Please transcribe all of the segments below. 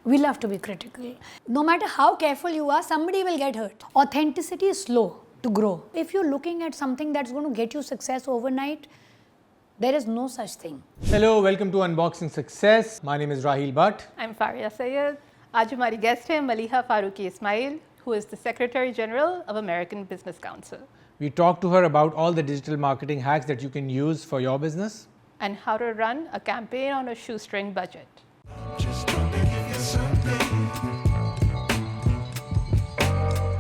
We love to be critical. No matter how careful you are, somebody will get hurt. Authenticity is slow to grow. If you're looking at something that's going to get you success overnight, there is no such thing. Hello, welcome to Unboxing Success. My name is Rahil Bhatt. I'm Faria Sayed. आज हमारी guest है Maliha Farooq Ismail, who is the Secretary General of American Business Council. We talked to her about all the digital marketing hacks that you can use for your business. And how to run a campaign on a shoestring budget. Just trying to give you something.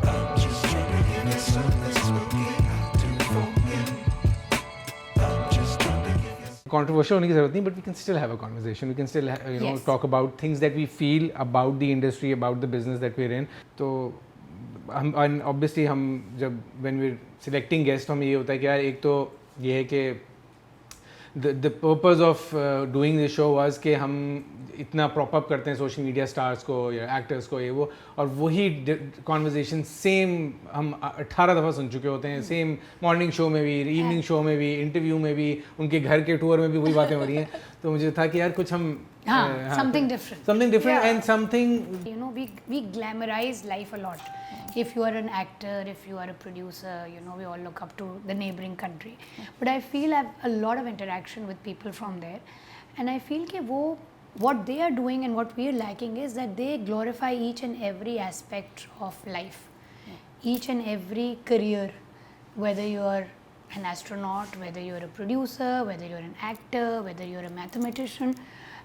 I'm just trying to give you something spooky to forget. I'm just trying to give you. Controversial होने की ज़रूरत नहीं, but we can still have a conversation. We can still, Yes. talk about things that we feel about the industry, about the business that we're in. तो हम and obviously हम जब when we're selecting guests हमें ये होता है कि यार एक तो ये है कि the purpose of doing this show was कि हम इतना prop up करते हैं social media stars को या actors को ये वो और वही conversation same हम 18 दफ़ा सुन चुके होते हैं same morning show में भी evening show में भी interview में भी उनके घर के tour में भी वही बातें हो रही हैं तो मुझे था कि यार कुछ हम something different. Something different Yeah. and something. You know, we glamorize life a lot. If you are an actor, if you are a producer, we all look up to the neighboring country. But I feel I have a lot of interaction with people from there, and I feel that what they are doing and what we are lacking is that they glorify each and every aspect of life, each and every career, whether you are an astronaut, whether you are a producer, whether you are an actor, whether you are a mathematician,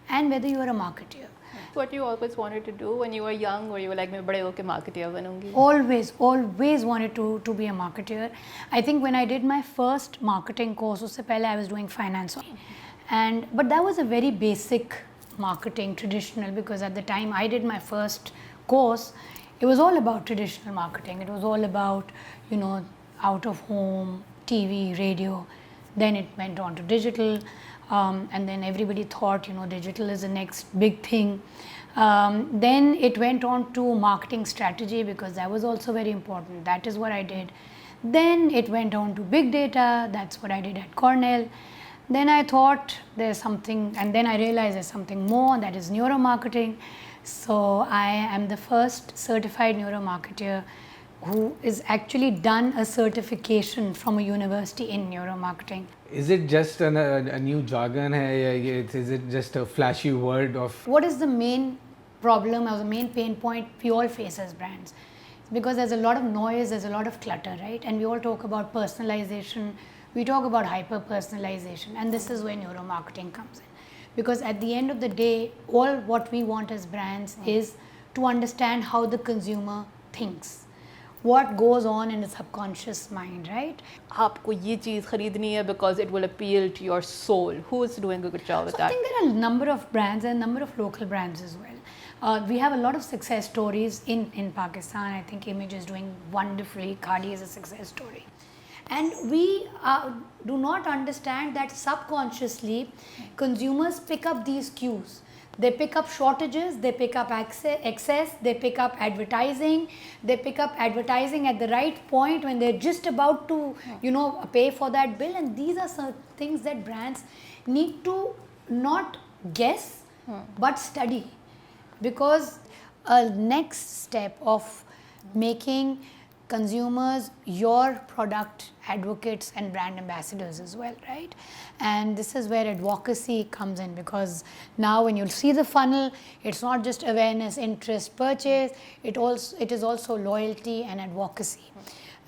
and whether you are a marketer. What you always wanted to do when you were young, or you were like, मैं बड़े होके marketer बनूंगी? Always wanted to be a marketer. I think when I did my first marketing course, उससे पहले I was doing finance, but that was a very basic marketing, traditional, because at the time I did my first course, it was all about traditional marketing. It was all about out of home, TV, radio. Then it went on to digital. And then everybody thought, digital is the next big thing. Then it went on to marketing strategy because that was also very important. That is what I did. Then it went on to big data. That's what I did at Cornell. Then I thought there's something, and then I realized there's something more, that is neuromarketing. So I am the first certified neuromarketer who is actually done a certification from a university in neuromarketing. Is it just a new jargon? Is it just a flashy word of? What is the main problem or the main pain point we all face as brands? Because there's a lot of noise, there's a lot of clutter, right? And we all talk about personalization, we talk about hyper personalization, and this is where neuromarketing comes in. Because at the end of the day, all what we want as brands is to understand how the consumer thinks. What goes on in the subconscious mind, right? आपको ये चीज़ खरीदनी है because it will appeal to your soul. Who is doing a good job with So that? I think there are a number of brands and a number of local brands as well. We have a lot of success stories in Pakistan. I think Image is doing wonderfully. Khadi is a success story. And we do not understand that subconsciously consumers pick up these cues. They pick up shortages, they pick up excess, they pick up advertising, they pick up advertising at the right point when they're just about to, pay for that bill. And these are some things that brands need to not guess, but study. Because a next step of making consumers your product advocates and brand ambassadors as well, right? And this is where advocacy comes in, because now when you'll see the funnel, it's not just awareness, interest, purchase, it is also loyalty and advocacy.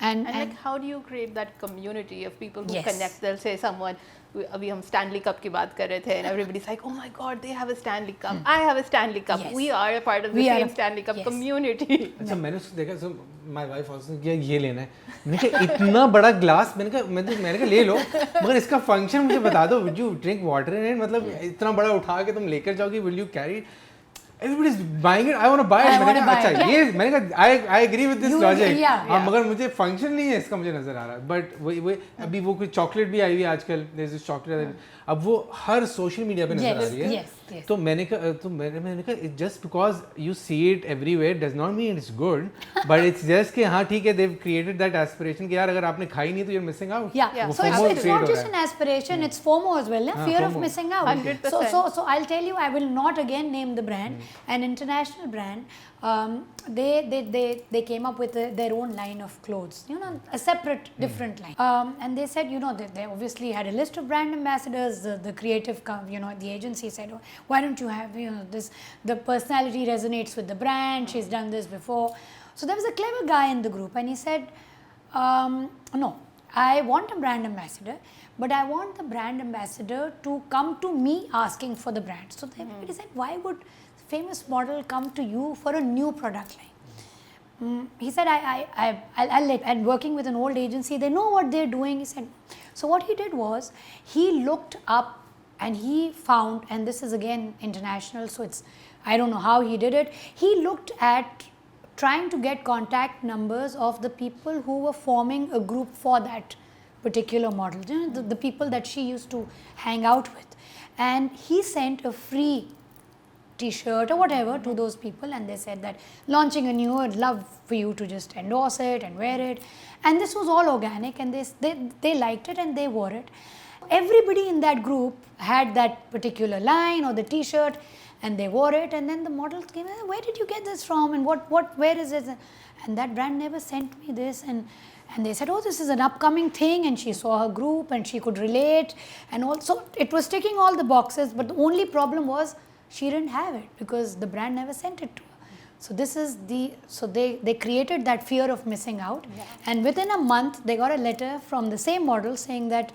And like, how do you create that community of people who Yes. connect? They'll say someone, अभी हम Stanley Cup की बात कर रहे थे, and everybody's like, oh my God, they have a Stanley Cup. I have a Stanley Cup. Yes. We are a part of the We are same a- Stanley Cup yes. community. अच्छा मैंने उसको देखा so my wife also किया ये लेना है मैंने कहा इतना बड़ा ग्लास मैंने कहा ले लो मगर इसका फंक्शन मुझे बता दो would you drink water in it मतलब इतना बड़ा उठा के तुम लेकर जाओगी will you carry it everybody is buying it I want to buy it मैंने कहा अच्छा ये मैंने कहा I agree with this logic हाँ मगर मुझे फंक्शन नहीं है इसका मुझे नजर आ रहा है बट वो अभी वो कोई चॉकलेट भी आई हुई है आजकल there's this chocolate अब वो हर सोशल मीडिया पे नजर आ रही है yes. तो मैंने कहा just because you see it everywhere does not mean it's good but it's just कि हाँ ठीक है they've created that aspiration कि यार अगर आपने खाई नहीं तो you're missing out Yeah. So it's not just an aspiration, it's FOMO as well, fear of missing out. 100%. So I'll tell you, I will not again name the brand, an international brand. They came up with their own line of clothes, a separate, different line. And they said, they obviously had a list of brand ambassadors. The creative, the agency said, oh, why don't you have, this, the personality resonates with the brand, she's done this before. So there was a clever guy in the group, and he said, no, I want a brand ambassador, but I want the brand ambassador to come to me asking for the brand. So everybody said, why would famous model come to you for a new product line? He said, I'll let, and working with an old agency, they know what they're doing. He said, so what he did was, he looked up and he found, and this is again international, so it's, I don't know how he did it. He looked at trying to get contact numbers of the people who were forming a group for that particular model, the people that she used to hang out with. And he sent a free t-shirt or whatever to those people, and they said that launching a new, I'd love for you to just endorse it and wear it. And this was all organic, and they liked it and they wore it. Everybody in that group had that particular line or the t-shirt, and they wore it, and then the models came, where did you get this from, and where is it? And that brand never sent me this, and they said, oh, this is an upcoming thing, and she saw her group and she could relate, and also it was ticking all the boxes, but the only problem was she didn't have it because the brand never sent it to her. So this is they created that fear of missing out, and within a month they got a letter from the same model saying that,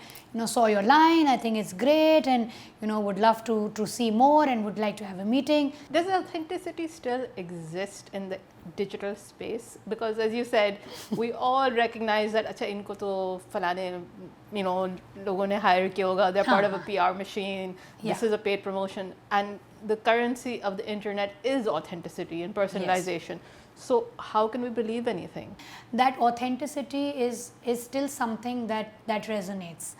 saw your line, I think it's great, and would love to see more and would like to have a meeting. Does authenticity still exist in the digital space? Because as you said, we all recognize that acha inko to falane logon ne hire kiya hoga, they're part of a PR machine, this is a paid promotion, and the currency of the internet is authenticity and personalization. So how can we believe anything? That authenticity is still something that resonates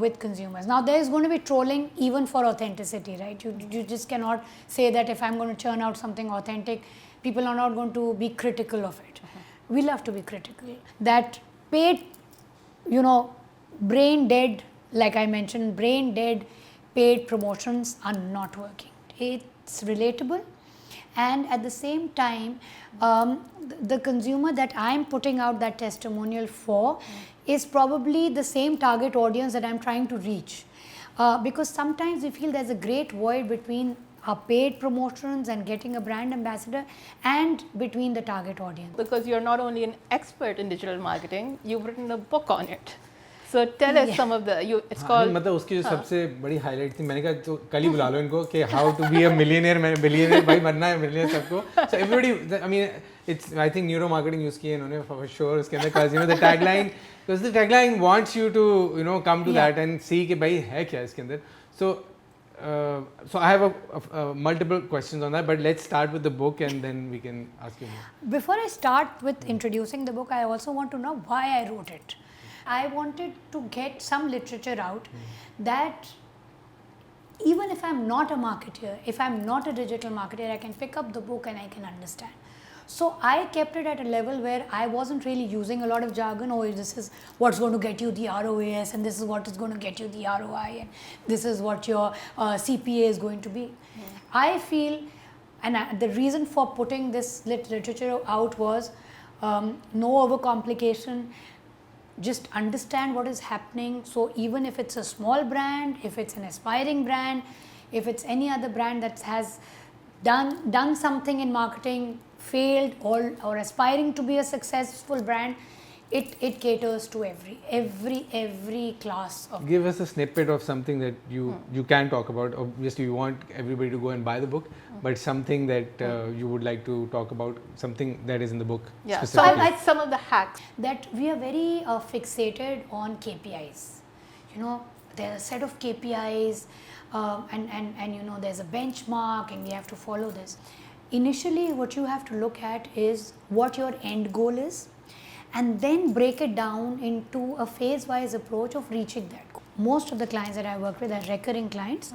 with consumers. Now there is going to be trolling even for authenticity, right? You just cannot say that if I'm going to churn out something authentic, people are not going to be critical of it. We love to be critical. That paid, brain dead, like I mentioned, brain dead paid promotions are not working. It's relatable, and at the same time, the consumer that I'm putting out that testimonial for is probably the same target audience that I'm trying to reach, because sometimes we feel there's a great void between our paid promotions and getting a brand ambassador and between the target audience. Because you're not only an expert in digital marketing, you've written a book on it. So tell us some of the, it's called... मतलब उसकी जो सबसे बड़ी highlight थी, मैंने कहा तो कल ही बुला लो इनको कि how to be a millionaire, billionaire भाई बनना है millionaire सबको. So everybody, I mean, it's, I think neuro-marketing use की है इन्होंने for sure उसके अंदर, because the tagline, because the tagline wants you to come to that and see कि भाई है क्या इसके अंदर. So I have a multiple questions on that, but let's start with the book and then we can ask you more. Before I start with introducing the book, I also want to know why I wrote it. I wanted to get some literature out that even if I'm not a marketer, if I'm not a digital marketer, I can pick up the book and I can understand. So I kept it at a level where I wasn't really using a lot of jargon. Oh, this is what's going to get you the ROAS, and this is what is going to get you the ROI, and this is what your CPA is going to be. I feel, and the reason for putting this literature out was no overcomplication. Just understand what is happening. So even if it's a small brand, if it's an aspiring brand, if it's any other brand that has done something in marketing, failed, or aspiring to be a successful brand, it caters to every class of. Give us a snippet of something that you can talk about. Obviously you want everybody to go and buy the book, but something that you would like to talk about, something that is in the book. Yeah, so I like some of the hacks. That we are very fixated on KPIs. There's a set of KPIs and there's a benchmark and we have to follow this. Initially what you have to look at is what your end goal is, and then break it down into a phase-wise approach of reaching that goal. Most of the clients that I work with are recurring clients.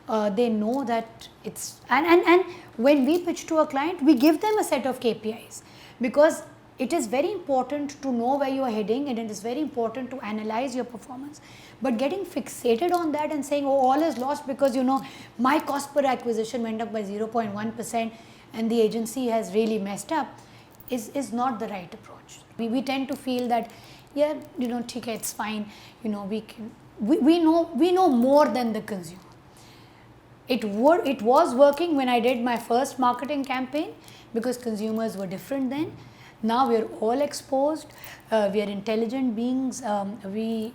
They know that it's, and when we pitch to a client, we give them a set of KPIs, because it is very important to know where you are heading, and it is very important to analyze your performance. But getting fixated on that and saying, oh, all is lost because my cost per acquisition went up by 0.1% and the agency has really messed up is not the right approach. We tend to feel that, yeah, okay, it's fine, we know more than the consumer. It was working when I did my first marketing campaign because consumers were different then. Now we are all exposed. We are intelligent beings. We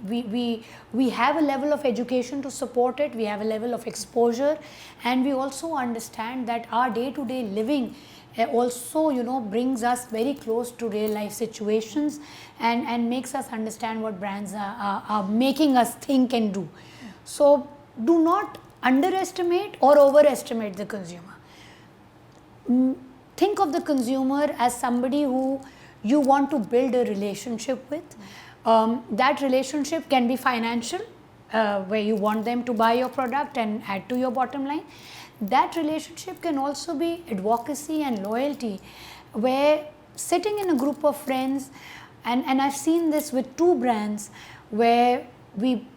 have a level of education to support it. We have a level of exposure, and we also understand that our day-to-day living also brings us very close to real life situations and makes us understand what brands are making us think and do. So do not underestimate or overestimate the consumer. Think of the consumer as somebody who you want to build a relationship with. That relationship can be financial, where you want them to buy your product and add to your bottom line. That relationship can also be advocacy and loyalty, where sitting in a group of friends, and I've seen this with 2 brands where we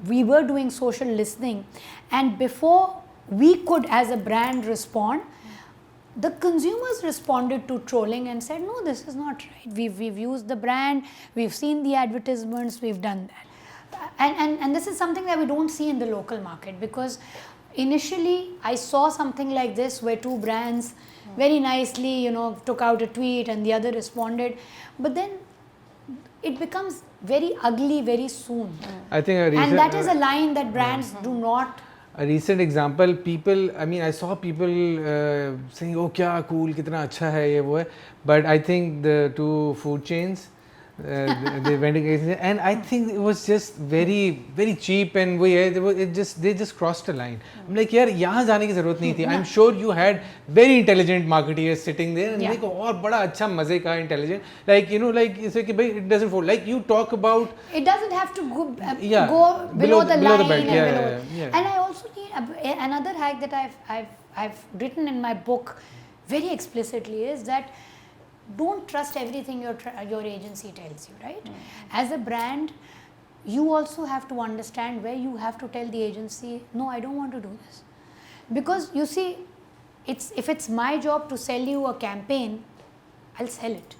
were doing social listening, and before we could as a brand respond, the consumers responded to trolling and said, no, this is not right. We've used the brand, we've seen the advertisements, we've done that. And this is something that we don't see in the local market, because initially I saw something like this where 2 brands very nicely, took out a tweet and the other responded, but then it becomes very ugly very soon. I think and that is a line that brands do not. A recent example, I saw people saying, oh, kya cool, kitna acha hai, ye wo hai. But I think the 2 food chains, they went against it, and I think it was just very, very cheap, and they just crossed a line. I'm like, yaar, yahan jaane ki zarurat nahi thi. I'm sure you had very intelligent marketeers sitting there, and like, aur bada acha maze ka intelligent, like it doesn't fall. Like you talk about, it doesn't have to go below the line. And I also need another hack that I've written in my book very explicitly is that don't trust everything your agency tells you, right? As a brand, you also have to understand where you have to tell the agency, no, I don't want to do this. Because you see, if it's my job to sell you a campaign, I'll sell it.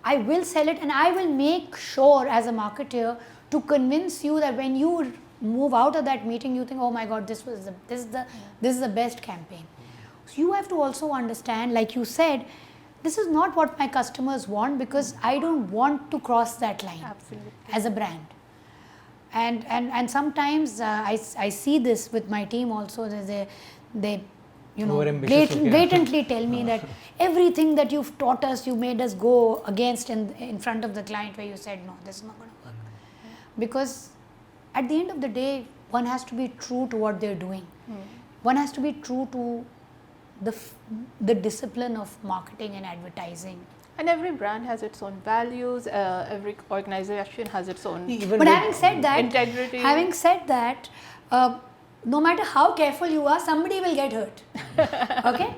I will sell it, and I will make sure as a marketer to convince you that when you move out of that meeting, you think, oh my God, this is the best campaign. So you have to also understand, like you said, this is not what my customers want, because I don't want to cross that line. Absolutely. As a brand. And sometimes I see this with my team also. They blatantly tell me that everything that you've taught us, you made us go against in front of the client, where you said, no, this is not going to work. Because at the end of the day, one has to be true to what they're doing. One has to be true to the discipline of marketing and advertising. And every brand has its own values, every organization has its own But having said that, integrity. No matter how careful you are, somebody will get hurt. Okay?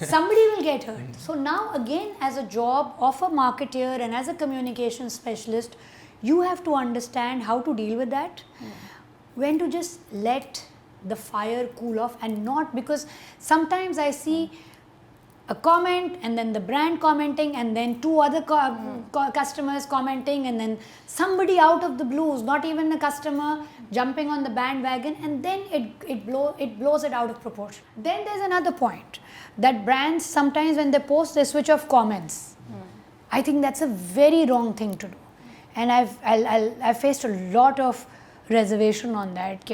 Somebody will get hurt. So now again, as a job of a marketer and as a communication specialist, you have to understand how to deal with that, when to just let the fire cool off, and not, because sometimes I see a comment and then the brand commenting and then 2 other customers commenting, and then somebody out of the blues, not even a customer, jumping on the bandwagon, and then it blows it out of proportion. Then there's another point that brands sometimes, when they post, they switch off comments. I think that's a very wrong thing to do, and I've faced a lot of reservation on that.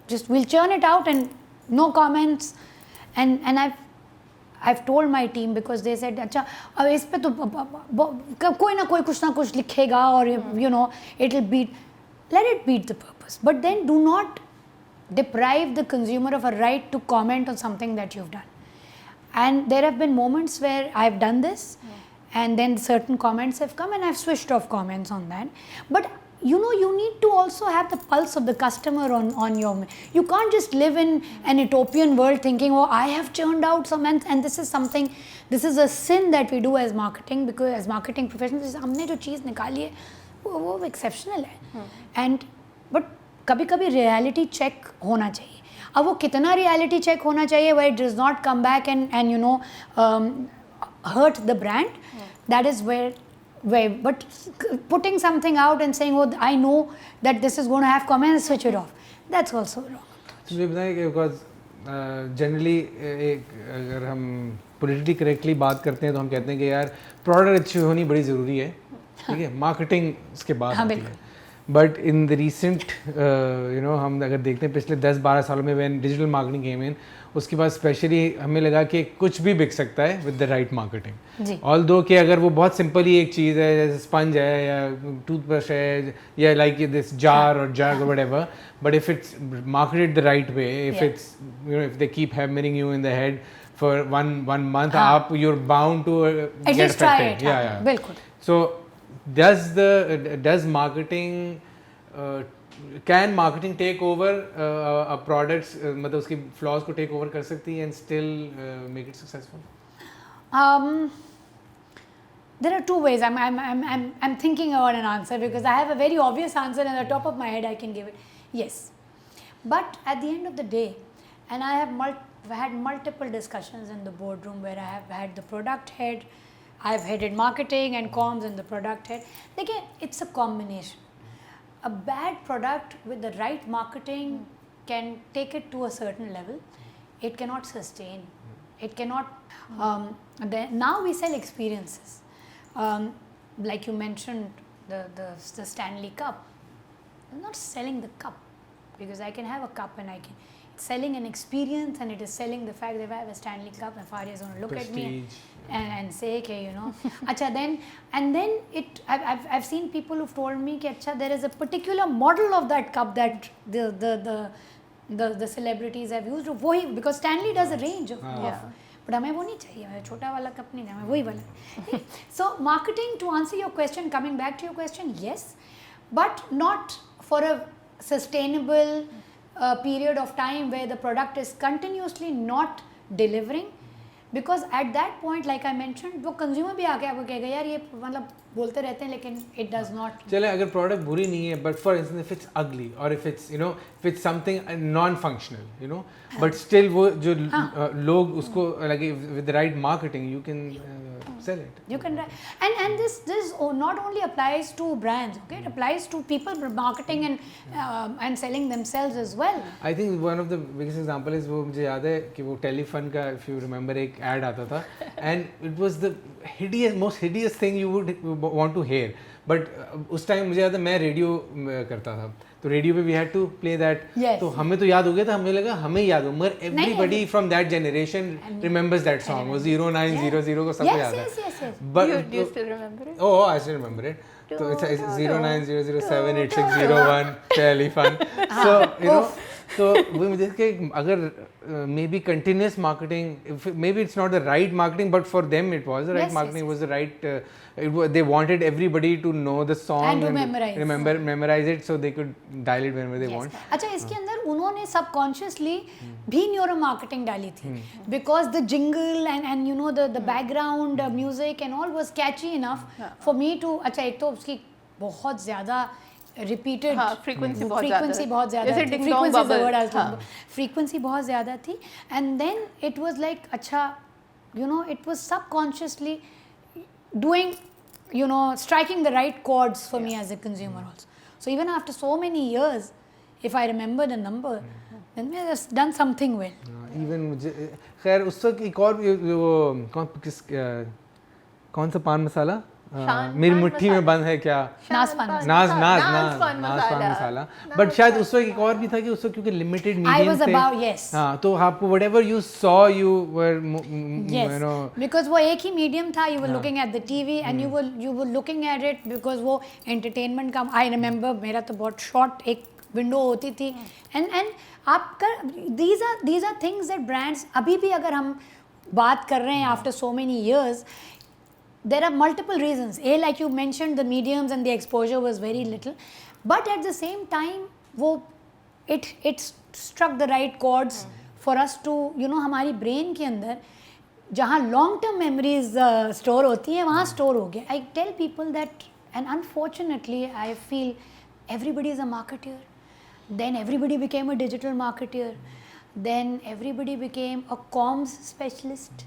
Just we'll churn it out and no comments, and I've told my team, because they said, अच्छा अब इस पे तो कोई ना कोई कुछ ना कुछ लिखेगा, or it'll beat. Let it beat the purpose, but then do not deprive the consumer of a right to comment on something that you've done. And there have been moments where I've done this, and then certain comments have come and I've switched off comments on that. But you need to also have the pulse of the customer on your. You can't just live in an utopian world thinking, oh, I have churned out some, and this is something, this is a sin that we do as marketing, because as marketing professionals, हमने जो चीज़ निकाली है वो exceptional है, and but कभी-कभी reality check होना चाहिए. अब वो कितना reality check होना चाहिए where it does not come back and hurt the brand, that is where, but putting something out and saying, oh, I know that this is going to have comments, switch it off, that's also wrong. मुझे बताएं कि because generally अगर हम politically correctly बात करते हैं तो हम कहते हैं कि यार product अच्छी होनी बड़ी ज़रूरी है, ठीक है, marketing उसके बाद होती है. But in the recent हम अगर देखते हैं पिछले 10-12 सालों में when digital marketing came in, उसके बाद स्पेशली हमें लगा कि कुछ भी बिक सकता है with the right marketing. Although कि अगर वो बहुत सिंपल ही एक चीज़ है, जैसे स्पंज है या टूथब्रश है या like this jar or jug whatever, but if it's marketed the right way, if it's if they keep hammering you in the head for one month, आप you are bound to get affected. या बिल्कुल. सो does marketing can marketing take over a products, मतलब उसकी flaws को take over कर सकती है and still make it successful? There are two ways. I'm thinking about an answer because I have a very obvious answer and at the top of my head I can give it. Yes, but at the end of the day, and I have had multiple discussions in the boardroom where I have had the product head, I have headed marketing and comms and the product head. Again, it's a combination. A bad product with the right marketing can take it to a certain level. It cannot sustain. It cannot. Now we sell experiences. Like you mentioned, the Stanley Cup. I'm not selling the cup because I can have a cup and it's selling an experience, and it is selling the fact that if I have a Stanley Cup, my father is going to look at me and say, okay, acha, then I've seen people who've told me that acha, there is a particular model of that cup that the celebrities have used, because Stanley does a range of but हमें वो नहीं चाहिए, हमें छोटा वाला cup नहीं, हमें वही वाला. So marketing, to answer your question, coming back to your question, yes, but not for a sustainable period of time where the product is continuously not delivering, because at that point, like I mentioned, वो consumer भी आके आपको कहेगा यार ये मतलब बोलते रहते हैं लेकिन it does not. चले अगर product बुरी नहीं है, but for instance if it's ugly or if it's if it's something non-functional, but still वो जो लोग उसको like with the right marketing you can sell it. You can, and this not only applies to brands, okay, it applies to people marketing and selling themselves as well. I think one of the biggest example is वो मुझे याद है कि वो telephone का, if you remember, एक ad आता था and it was the most hideous thing you would want to hear, but उस टाइम मुझे याद है मैं रेडियो करता था, तो रेडियो पे we had to play that. Yes. तो हमें तो याद हो गया था, हमें लगा हमें याद हो, मगर everybody from that generation remembers that song. वो 0900 को सबको याद है. Yes. But Do you still remember it? Oh, I still remember it. So it's 0900788601 telephone. So so वो मुझे कि अगर maybe continuous marketing, maybe it's not the right marketing, but for them it was the right marketing. It was the right. They wanted everybody to know the song and to memorize it, so they could dial it whenever they want. अच्छा, इसके अंदर उन्होंने subconsciously भी neuro marketing डाली थी, because the jingle and the background music and all was catchy enough for me to. अच्छा, एक तो उसकी बहुत ज़्यादा repeated frequency बहुत ज़्यादा थी, frequency बहुत ज़्यादा थी, and then it was like अच्छा, it was subconsciously doing, striking the right chords for me as a consumer also. So even after so many years, if I remember the number, then we have done something well. Even मुझे खैर उस वक्त एक और वो कौन सा पान मसाला मेरी मुट्ठी में बंद है क्या, नाज पान मसाला, बट शायद उस वक्त एक और भी था कि उस वक्त क्योंकि लिमिटेड मीडियम थे, हाँ, तो आपको whatever you saw you were because वो एक ही मीडियम था, you were looking at the TV and you were looking at it because वो entertainment का, I remember मेरा तो बहुत short एक window होती थी, and आपका these are things that brands अभी भी अगर हम बात कर रहे हैं after so many years, there are multiple reasons. Like you mentioned, the mediums and the exposure was very little. but at the same time वो it struck the right chords for us to हमारी brain के अंदर जहाँ long term memories store होती हैं वहाँ store हो गया. I tell people that, and unfortunately I feel everybody is a marketer. Then everybody became a digital marketer. Then everybody became a comms specialist.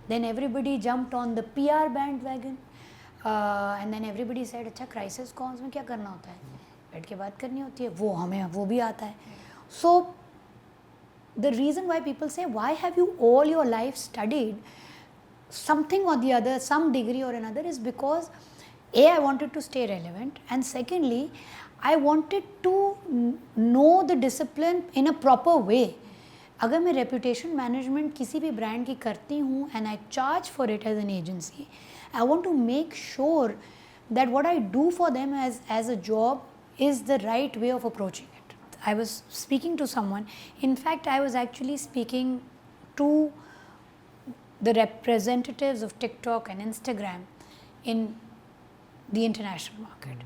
Then everybody jumped on the PR bandwagon. And then everybody said, अच्छा crisis comms में क्या करना होता है? बैठ के बात करनी होती है. वो हमें वो भी आता है. So the reason why people say, why have you all your life studied something or the other, some degree or another, is because A, I wanted to stay relevant, and secondly, I wanted to know the discipline in a proper way. अगर मैं reputation management किसी भी brand की करती हूँ and I charge for it as an agency, I want to make sure that what I do for them as a job is the right way of approaching it. I was speaking to someone, in fact I was actually speaking to the representatives of TikTok and Instagram in the international market.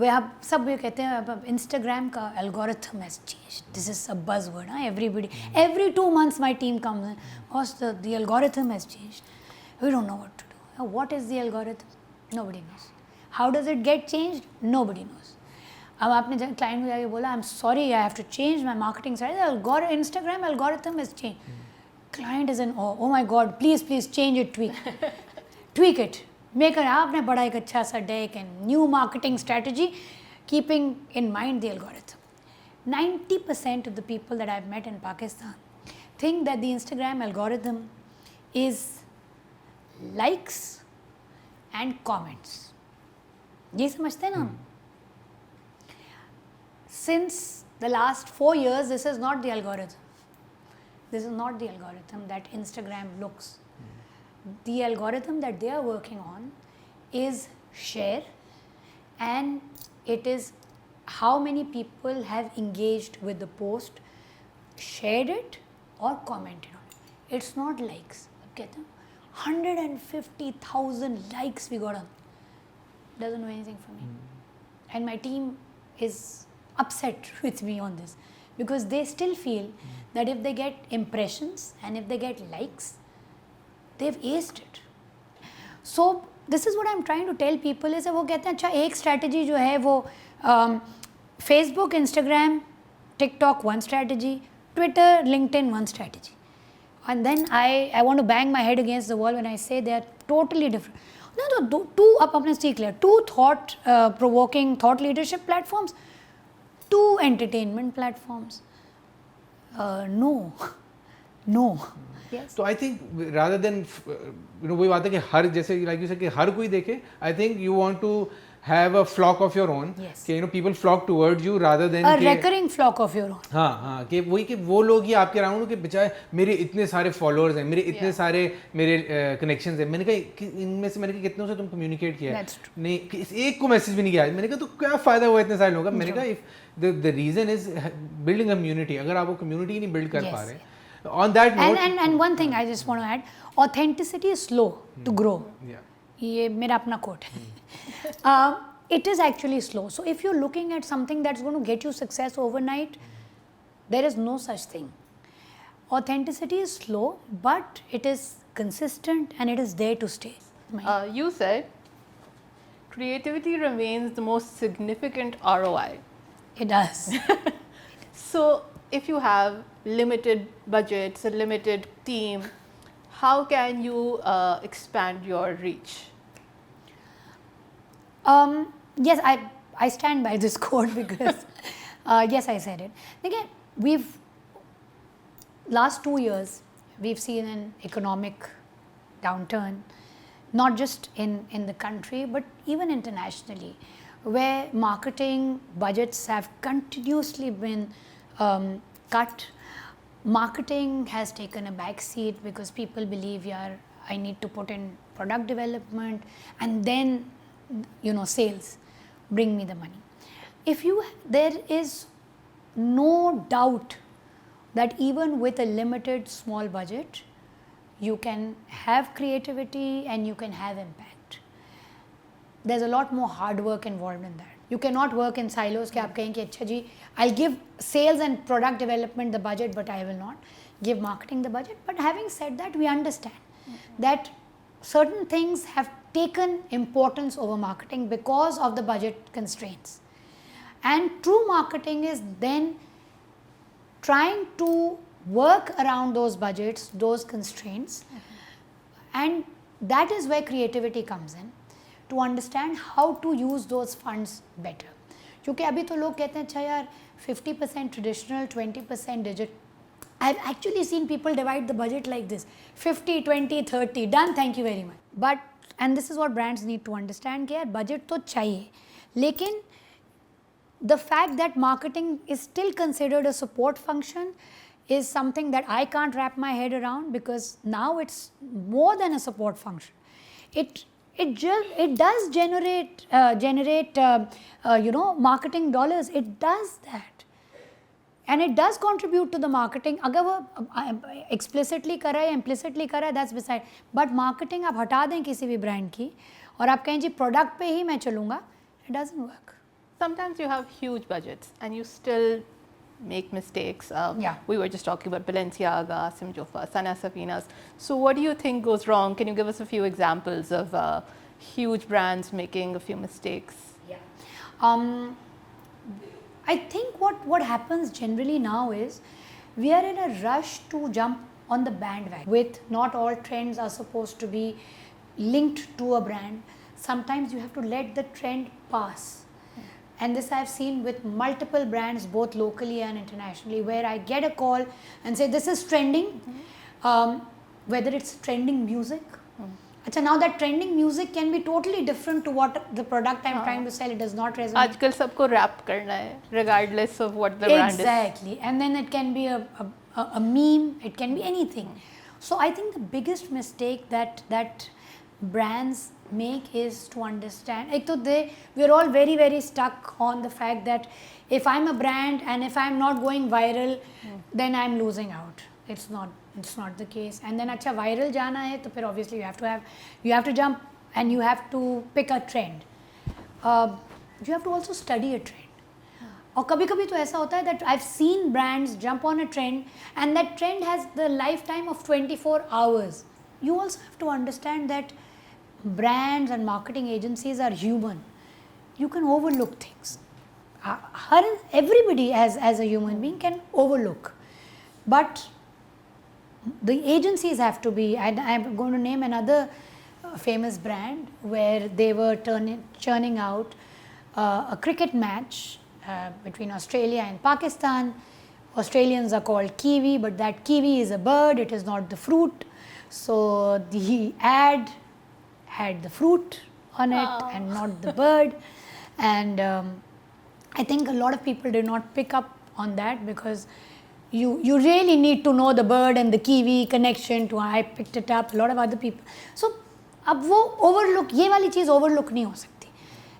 where आप सब ये कहते हैं अब Instagram का algorithm has changed. This is a buzzword. Everybody, every 2 months my team comes in. Boss, the algorithm has changed. We don't know what to do. What is the algorithm? Nobody knows. How does it get changed? Nobody knows. अब आपने client को जाके बोला, I'm sorry, I have to change my marketing strategy. Instagram algorithm has changed. Client is in awe. Oh my God, please change it, tweak it. Make it आपने बड़ा एक अच्छा सा deck and new marketing strategy, keeping in mind the algorithm. 90% of the people that I've met in Pakistan think that the Instagram algorithm is likes and comments. ये समझते हैं ना? Since the last 4 years, this is not the algorithm. This is not the algorithm that Instagram looks. The algorithm that they are working on is share, and it is how many people have engaged with the post, shared it or commented on it. It's not likes. 150,000 likes we got on. Doesn't do anything for me. And my team is upset with me on this because they still feel that if they get impressions and if they get likes, they've aced it. So this is what I'm trying to tell people is that वो कहते हैं अच्छा एक strategy जो है वो Facebook, Instagram, TikTok one strategy, Twitter, LinkedIn one strategy. And then I want to bang my head against the wall when I say they are totally different. No, two आप अपने सीख लिया, 2 thought provoking thought leadership platforms, 2 entertainment platforms. No. Yes. So I think rather than वही बात है कि हर जैसे like you said कि हर कोई देखे, I think you want to have a flock of your own. Yes. कि people flock towards you rather than a recurring flock of your own. हाँ कि वही कि वो लोग ही आपके अराउंड के बचाए मेरे इतने सारे फॉलोअर्स हैं, मेरे इतने सारे मेरे कनेक्शंस हैं. मैंने कहा इनमें से मैंने कहा कितनों से तुम कम्युनिकेट किया है? नहीं, एक को मैसेज भी नहीं किया. मैंने कहा तो क्या फ़ायदा हुआ इतने सारे लोगों का? मैंने कहा if the reason is building community. अगर आप वो कम्युनिटी ही नहीं बिल्ड कर पा रहे. On that note, and one thing I just want to add, authenticity is slow to grow. ये मेरा अपना quote है. It is actually slow. So if you're looking at something that's going to get you success overnight, there is no such thing. Authenticity is slow, but it is consistent and it is there to stay. You said creativity remains the most significant ROI. It does. So if you have limited budgets, a limited team, how can you expand your reach? Yes, I stand by this quote because yes, I said it. Again, last 2 years we've seen an economic downturn, not just in the country but even internationally, where marketing budgets have continuously been cut. Marketing has taken a back seat because people believe I need to put in product development and then sales bring me the money. There is no doubt that even with a limited small budget you can have creativity and you can have impact. There's a lot more hard work involved in that. You cannot work in silos कि आप कहें कि अच्छा जी I'll give sales and product development the budget but I will not give marketing the budget. But having said that, we understand that certain things have taken importance over marketing because of the budget constraints. And true marketing is then trying to work around those budgets, those constraints, and that is where creativity comes in, to understand how to use those funds better. क्योंकि अभी तो लोग कहते हैं अच्छा यार 50% traditional, 20% digital. I've actually seen people divide the budget like this: 50, 20, 30, done, thank you very much. But, and this is what brands need to understand कि यार budget तो चाहिए, लेकिन the fact that marketing is still considered a support function is something that I can't wrap my head around, because now it's more than a support function. It does generate marketing dollars. It does that, and it does contribute to the marketing. अगर वो explicitly कर रहा है, implicitly कर रहा है, that's beside. But marketing आप हटा दें किसी भी brand की और आप कहें जी product पे ही मैं चलूँगा, it doesn't work. Sometimes you have huge budgets and you still make mistakes. Yeah. We were just talking about Balenciaga, Simjofa, Sana Safina's. So what do you think goes wrong? Can you give us a few examples of huge brands making a few mistakes? Yeah. I think what happens generally now is we are in a rush to jump on the bandwagon. With not all trends are supposed to be linked to a brand. Sometimes you have to let the trend pass. And this I've seen with multiple brands, both locally and internationally, where I get a call and say, this is trending, whether it's trending music. Achha, now that trending music can be totally different to what the product I'm trying to sell. It does not resonate. आजकल सबको rap करना है, regardless of what the brand is. Exactly. And then it can be a meme, it can be anything. So I think the biggest mistake that brands make is to understand, we're all very, very stuck on the fact that if I'm a brand and if I'm not going viral, then I'm losing out. It's not the case. And then acha viral jana hai, to phir obviously you have to jump and you have to pick a trend. You have to also study a trend. और कभी-कभी तो ऐसा होता है that I've seen brands jump on a trend and that trend has the lifetime of 24 hours. You also have to understand that brands and marketing agencies are human. You can overlook things. Everybody as a human being can overlook. But the agencies have to be, and I'm going to name another famous brand where they were churning out a cricket match between Australia and Pakistan. Australians are called kiwi, but that kiwi is a bird, it is not the fruit. So the ad had the fruit on it and not the bird. And I think a lot of people did not pick up on that, because you really need to know the bird and the kiwi connection to I picked it up, a lot of other people. So अब वो overlook, ये वाली चीज़ overlook नहीं हो सकती,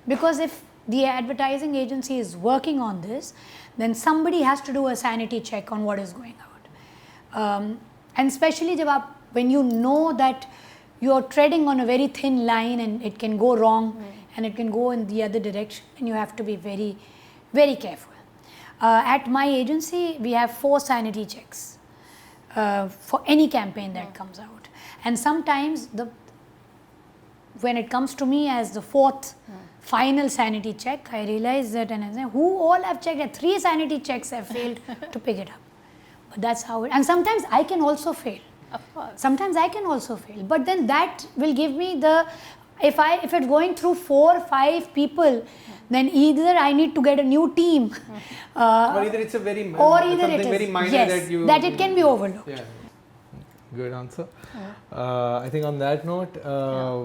because if the advertising agency is working on this, then somebody has to do a sanity check on what is going out. And especially when you know that you are treading on a very thin line and it can go wrong and it can go in the other direction, and you have to be very, very careful. At my agency, we have 4 sanity checks for any campaign that comes out. And sometimes when it comes to me as the 4th final sanity check, I realize that, and I say, who all have checked it? 3 sanity checks have failed to pick it up. But that's how it, and sometimes I can also fail. Of course. Sometimes I can also fail, but then that will give me if it's going through 4 or 5 people, then either I need to get a new team, or either it's a very very minor that it can be overlooked. Yeah. Good answer. I think on that note,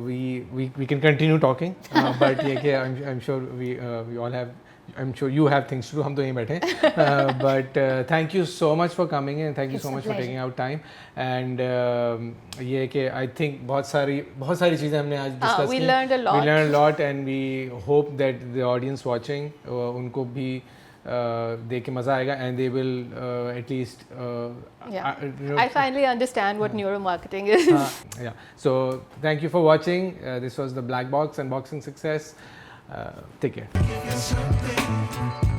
we can continue talking, but I'm sure we all have. I'm sure you have things to do. हम तो यहीं बैठे हैं. But thank you so much for coming in. Thank you so much for taking out time. And ये कि I think बहुत सारी चीज़ें हमने आज discuss की. We learned a lot. We learned a lot, and we hope that the audience watching उनको भी देख के मज़ा आएगा, and they will at least. I finally understand what neuromarketing is. Yeah. So thank you for watching. This was the Black Box Unboxing Success. Take care. Give you something.